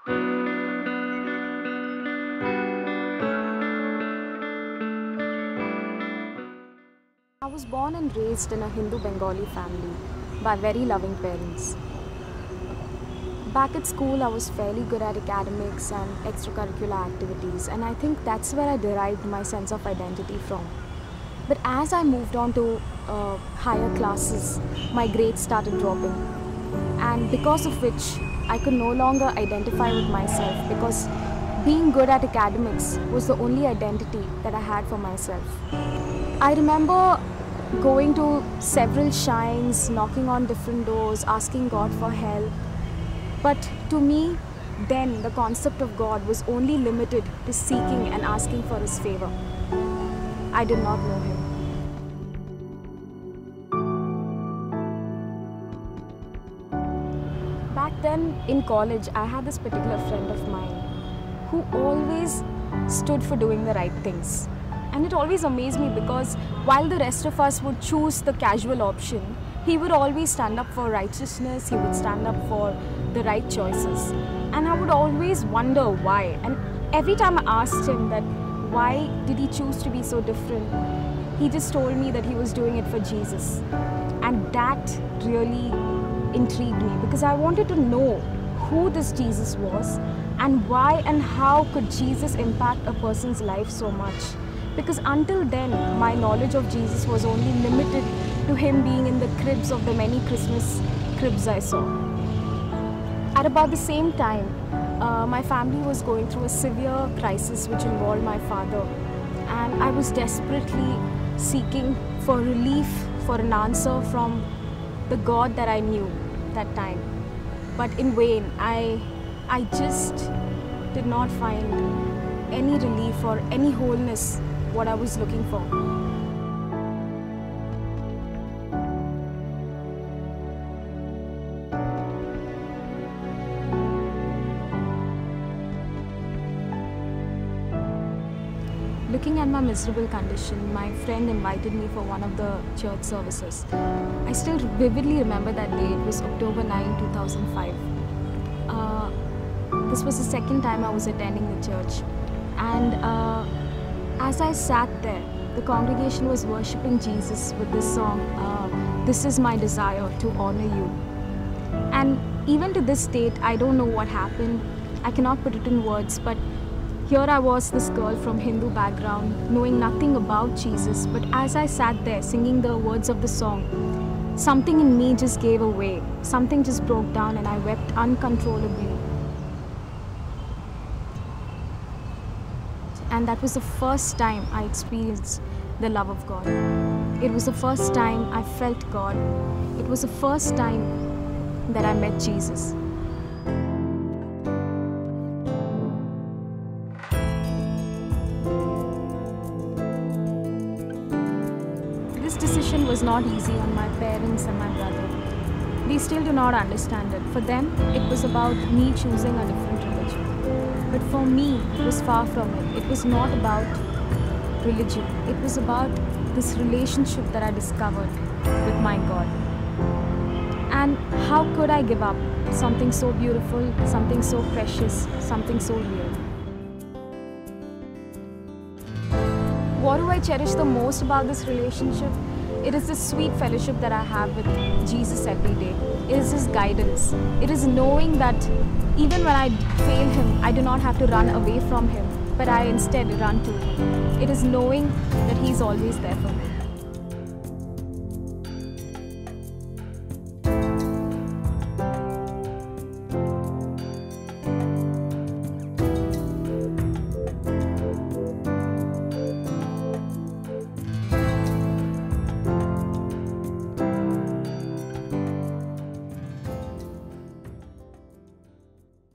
I was born and raised in a Hindu Bengali family by very loving parents. Back at school, I was fairly good at academics and extracurricular activities, and I think that's where I derived my sense of identity from. But as I moved on to higher classes, my grades started dropping, and because of which I could no longer identify with myself, because being good at academics was the only identity that I had for myself. I remember going to several shrines, knocking on different doors, asking God for help. But to me, then the concept of God was only limited to seeking and asking for His favor. I did not know Him. Back then in college, I had this particular friend of mine who always stood for doing the right things. And it always amazed me because while the rest of us would choose the casual option, he would always stand up for righteousness, he would stand up for the right choices. And I would always wonder why. And every time I asked him that why did he choose to be so different, he just told me that he was doing it for Jesus. And that really intrigued me because I wanted to know who this Jesus was and why and how could Jesus impact a person's life so much. Because until then, my knowledge of Jesus was only limited to Him being in the cribs of the many Christmas cribs I saw. At about the same time, my family was going through a severe crisis which involved my father. And I was desperately seeking for relief, for an answer from the God that I knew that time. But in vain, I just did not find any relief or any wholeness what I was looking for. Looking at my miserable condition, my friend invited me for one of the church services. I still vividly remember that day. It was October 9, 2005. This was the second time I was attending the church. And as I sat there, the congregation was worshipping Jesus with this song, "This is my desire to honor you." And even to this date, I don't know what happened. I cannot put it in words, but here I was, this girl from Hindu background, knowing nothing about Jesus. But as I sat there singing the words of the song, something in me just gave away. Something just broke down and I wept uncontrollably. And that was the first time I experienced the love of God. It was the first time I felt God. It was the first time that I met Jesus. This decision was not easy on my parents and my brother. They still do not understand it. For them, it was about me choosing a different religion. But for me, it was far from it. It was not about religion. It was about this relationship that I discovered with my God. And how could I give up something so beautiful, something so precious, something so real? What do I cherish the most about this relationship? It is the sweet fellowship that I have with Jesus every day. It is His guidance. It is knowing that even when I fail Him, I do not have to run away from Him, but I instead run to Him. It is knowing that He is always there for me.